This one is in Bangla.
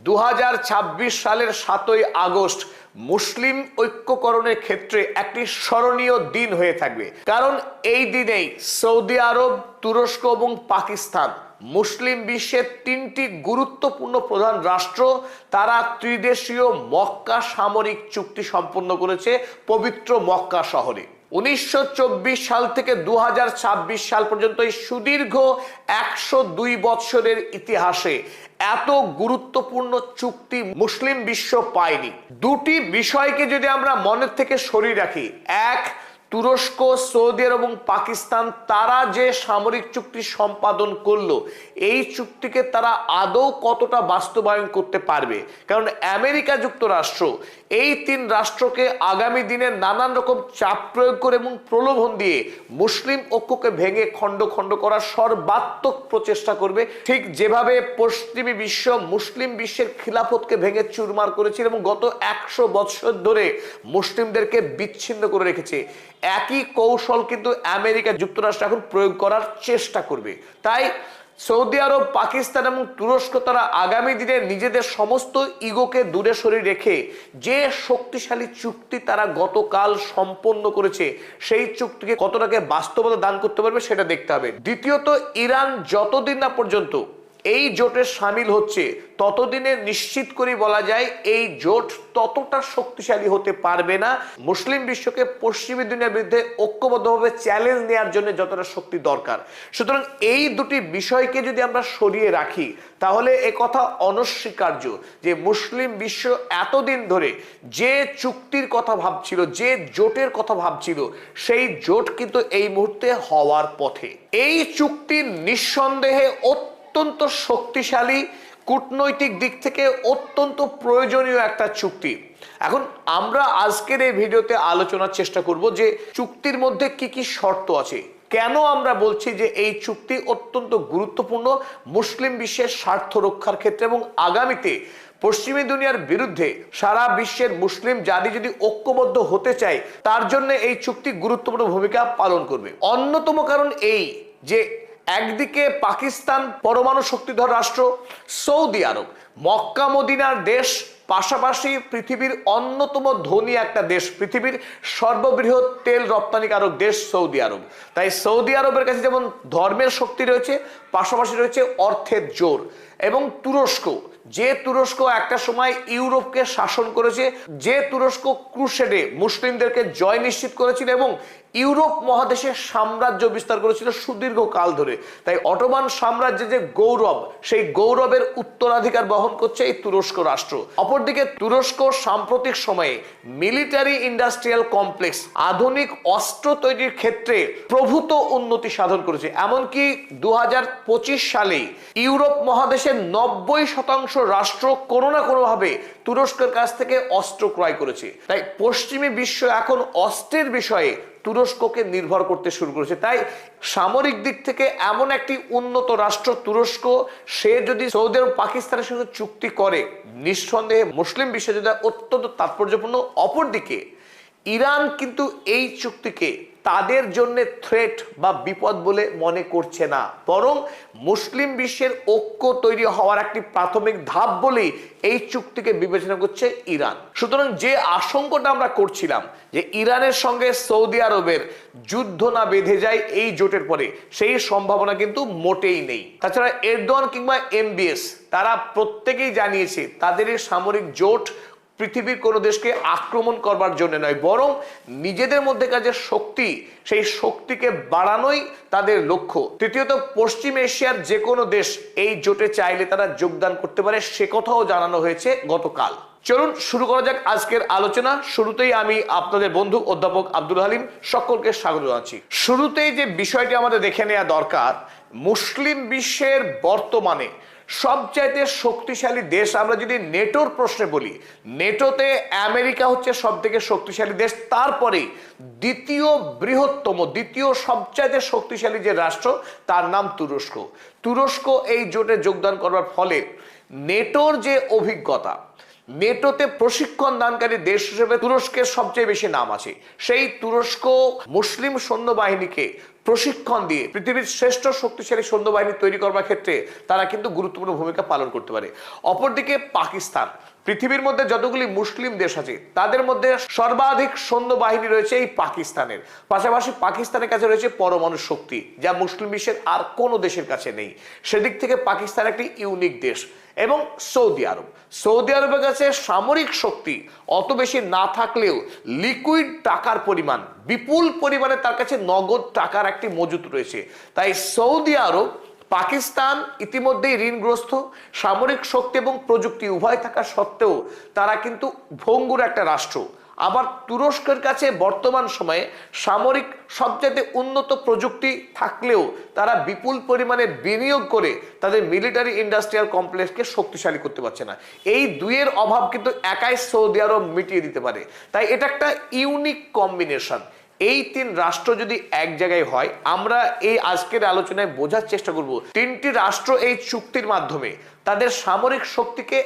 2026 সালের 7ই আগস্ট মুসলিম ঐক্যকরণের ক্ষেত্রে একটি স্মরণীয় দিন হয়ে থাকবে। কারণ এই দিনেই সৌদি আরব, তুরস্ক এবং পাকিস্তান মুসলিম বিশ্বের তিনটি গুরুত্বপূর্ণ প্রধান রাষ্ট্র তারা ত্রিদেশীয় মক্কা সামরিক চুক্তি সম্পন্ন করেছে পবিত্র মক্কা শহরে। 1924 সাল থেকে 2026 সাল পর্যন্ত এই সুদীর্ঘ 102 বছরের ইতিহাসে এত গুরুত্বপূর্ণ চুক্তি মুসলিম বিশ্ব পায়নি। দুটি বিষয়কে যদি আমরা মনের থেকে সরিয়ে রাখি, এক, তুরস্ক, সৌদি আরব এবং পাকিস্তান তারা যে সামরিক চুক্তি সম্পাদন করলো, এই চুক্তিকে তারা আদৌ কতটা বাস্তবায়ন করতে পারবে। কারণ আমেরিকা যুক্তরাষ্ট্র এই তিন রাষ্ট্রকে আগামী দিনে নানান রকম চাপ প্রয়োগ করে এবং প্রলোভন দিয়ে মুসলিম ঐক্যকে ভেঙে খণ্ড খণ্ড করার সর্বাত্মক প্রচেষ্টা করবে, ঠিক যেভাবে পশ্চিমী বিশ্ব মুসলিম বিশ্বের খিলাফতকে ভেঙে চুরমার করেছিল এবং গত 100 বছর ধরে মুসলিমদেরকে বিচ্ছিন্ন করে রেখেছে। একই কৌশল কিন্তু আমেরিকা যুক্তরাষ্ট্র এখন প্রয়োগ করার চেষ্টা করবে। তাই সৌদি আরব, পাকিস্তান এবং তুরস্ক তারা আগামী দিনে নিজেদের সমস্ত ইগোকে দূরে সরিয়ে রেখে যে শক্তিশালী চুক্তি তারা গতকাল সম্পন্ন করেছে সেই চুক্তিকে কতটাকে বাস্তবতা দান করতে পারবে সেটা দেখতে হবে। দ্বিতীয়ত, ইরান যতদিন না পর্যন্ত এই জোটে সামিল হচ্ছে ততদিনে নিশ্চিত করে বলা যায় এই জোট ততটা শক্তিশালী হতে পারবে না মুসলিম বিশ্বকে পশ্চিমী দুনিয়ার বিরুদ্ধে ঐক্যবদ্ধভাবে চ্যালেঞ্জ নেওয়ার জন্য যতটা শক্তি দরকার। সুতরাং এই দুটি বিষয়কে যদি আমরা সরিয়ে রাখি তাহলে একথা অনস্বীকার্য যে মুসলিম বিশ্ব এতদিন ধরে যে চুক্তির কথা ভাবছিল, যে জোটের কথা ভাবছিল, সেই জোট কিন্তু এই মুহূর্তে হওয়ার পথে। এই চুক্তি নিঃসন্দেহে অত্যন্ত শক্তিশালী, কূটনৈতিক দিক থেকে অত্যন্ত প্রয়োজনীয় একটা চুক্তি। এখন আমরা আজকের এই ভিডিওতে আলোচনার চেষ্টা করব যে চুক্তির মধ্যে কি কি শর্ত আছে, কেন আমরা বলছি যে এই চুক্তি অত্যন্ত গুরুত্বপূর্ণ মুসলিম বিশ্বের স্বার্থ রক্ষার ক্ষেত্রে এবং আগামীতে পশ্চিমী দুনিয়ার বিরুদ্ধে সারা বিশ্বের মুসলিম জাতি যদি ঐক্যবদ্ধ হতে চায় তার জন্য এই চুক্তি গুরুত্বপূর্ণ ভূমিকা পালন করবে। অন্যতম কারণ এই যে একদিকে পাকিস্তান পরমাণু শক্তিধর রাষ্ট্র, সৌদি আরব মক্কা মদিনার দেশ, পাশাপাশি পৃথিবীর অন্যতম ধনী একটা দেশ, পৃথিবীর সর্ববৃহৎ তেল রপ্তানিকারক দেশ সৌদি আরব। তাই সৌদি আরবের কাছে যেমন ধর্মের শক্তি রয়েছে, পাশাপাশি রয়েছে অর্থের জোর। এবং তুরস্ক, যে তুরস্ক একটা সময় ইউরোপকে শাসন করেছে, যে তুরস্ক ক্রুসেডে মুসলিমদেরকে জয় নিশ্চিত করেছিল এবং ইউরোপ মহাদেশে সাম্রাজ্য বিস্তার করেছিল সুদীর্ঘ কাল ধরে। তাই অটোমান সাম্রাজ্যের যে গৌরব, সেই গৌরবের উত্তরাধিকার বহন করছে এই তুরস্ক রাষ্ট্র। অপরদিকে তুরস্ক সাম্প্রতিক সময়ে মিলিটারি ইন্ডাস্ট্রিয়াল কমপ্লেক্স, আধুনিক অস্ত্র তৈরির ক্ষেত্রে প্রভূত উন্নতি সাধন করেছে। এমনকি 2025 সালে ইউরোপ মহাদেশের 90% রাষ্ট্র কোনো না কোনোভাবে তুরস্কের কাছ থেকে অস্ত্র ক্রয় করেছে। তাই পশ্চিমী বিশ্ব এখন অস্ত্রের বিষয়ে তুরস্ককে নির্ভর করতে শুরু করেছে। তাই সামরিক দিক থেকে এমন একটি উন্নত রাষ্ট্র তুরস্ক, সে যদি সৌদি আরব পাকিস্তানের সঙ্গে চুক্তি করে নিঃসন্দেহে মুসলিম বিশ্বের জন্য অত্যন্ত তাৎপর্যপূর্ণ। অপরদিকে ইরান কিন্তু এই চুক্তিকে তাদের জন্য থ্রেট বা বিপদ বলে মনে করছে না, বরং মুসলিম বিশ্বের ঐক্য তৈরি হওয়ার একটি প্রাথমিক ধাপ বলেই এই চুক্তিকে বিবেচনা করছে ইরান। সুতরাং যে আশঙ্কাটা আমরা করছিলাম যে ইরানের সঙ্গে সৌদি আরবের যুদ্ধ না বেঁধে যায় এই জোটের পরে, সেই সম্ভাবনা কিন্তু মোটেই নেই। তাছাড়া এরদোয়ান কিংবা এমবিএস তারা প্রত্যেকেই জানিয়েছে তাদের এই সামরিক জোট পৃথিবীর কোনো দেশকে আক্রমণ করবার জন্য নয়, বরং নিজেদের মধ্যেকার যে শক্তি, সেই শক্তিকে বাড়ানোই তাদের লক্ষ্য। তৃতীয়ত, পশ্চিম এশিয়ার যে কোনো দেশ এই জোটে চাইলে তারা যোগদান করতে পারে, সে কথাও জানানো হয়েছে গতকাল। চলুন শুরু করা যাক আজকের আলোচনা। শুরুতেই আমি আপনাদের বন্ধু অধ্যাপক আব্দুল হালিম সকলকে স্বাগত জানাচ্ছি। শুরুতেই যে বিষয়টি আমাদের দেখে নেওয়া দরকার, মুসলিম বিশ্বের বর্তমানে সবচাইতে শক্তিশালী দেশ আমরা যদি নেটোর প্রশ্নে বলি, নেটোতে আমেরিকা হচ্ছে সব থেকে শক্তিশালী দেশ, তারপরে দ্বিতীয় বৃহত্তম, দ্বিতীয় সবচাইতে শক্তিশালী যে রাষ্ট্র তার নাম তুরস্ক। তুরস্ক এই জোটে যোগদান করবার ফলে নেটোর যে অভিজ্ঞতা, নেটোতে প্রশিক্ষণ দানকারী দেশ হিসেবে তুরস্কের সবচেয়ে বেশি নাম আছে। সেই তুরস্ক মুসলিম সৈন্যবাহিনীকে প্রশিক্ষণ দিয়ে পৃথিবীর শ্রেষ্ঠ শক্তিশালী সৈন্যবাহিনী তৈরি করবার ক্ষেত্রে তারা কিন্তু গুরুত্বপূর্ণ ভূমিকা পালন করতে পারে। অপরদিকে পাকিস্তান, পৃথিবীর মধ্যে যতগুলি মুসলিম দেশ আছে তাদের মধ্যে সর্বাধিক সৈন্যবাহিনী রয়েছে এই পাকিস্তানের। পাশাপাশি পাকিস্তানের কাছে রয়েছে পরমাণু শক্তি, যা মুসলিম বিশ্বের আর কোনো দেশের কাছে নেই। সেদিক থেকে পাকিস্তান একটি ইউনিক দেশ। এবং সৌদি আরব, সৌদি আরবের কাছে সামরিক শক্তি অত বেশি না থাকলেও লিকুইড টাকার পরিমাণ বিপুল পরিমাণে তার কাছে নগদ টাকার একটি মজুত রয়েছে। তাই সৌদি আরব পাকিস্তান ইতিমধ্যেই ঋণগ্রস্ত, সামরিক শক্তি এবং প্রযুক্তি উভয় থাকা সত্ত্বেও তারা কিন্তু ভঙ্গুর একটা রাষ্ট্র। আবার তুরস্কের কাছে বর্তমান সময়ে সামরিক সবচেয়ে উন্নত প্রযুক্তি থাকলেও তারা বিপুল পরিমাণে বিনিয়োগ করে তাদের মিলিটারি ইন্ডাস্ট্রিয়াল কমপ্লেক্সকে শক্তিশালী করতে পারছে না। এই দুইয়ের অভাব কিন্তু একাই সৌদি আরব মিটিয়ে দিতে পারে। তাই এটা একটা ইউনিক কম্বিনেশন। এই তিন রাষ্ট্র যদি এক জায়গায় হয়, আমরা এই আজকের আলোচনায় বোঝার চেষ্টা করব তিনটি রাষ্ট্র এই চুক্তির মাধ্যমে তাদের সামরিক শক্তিকে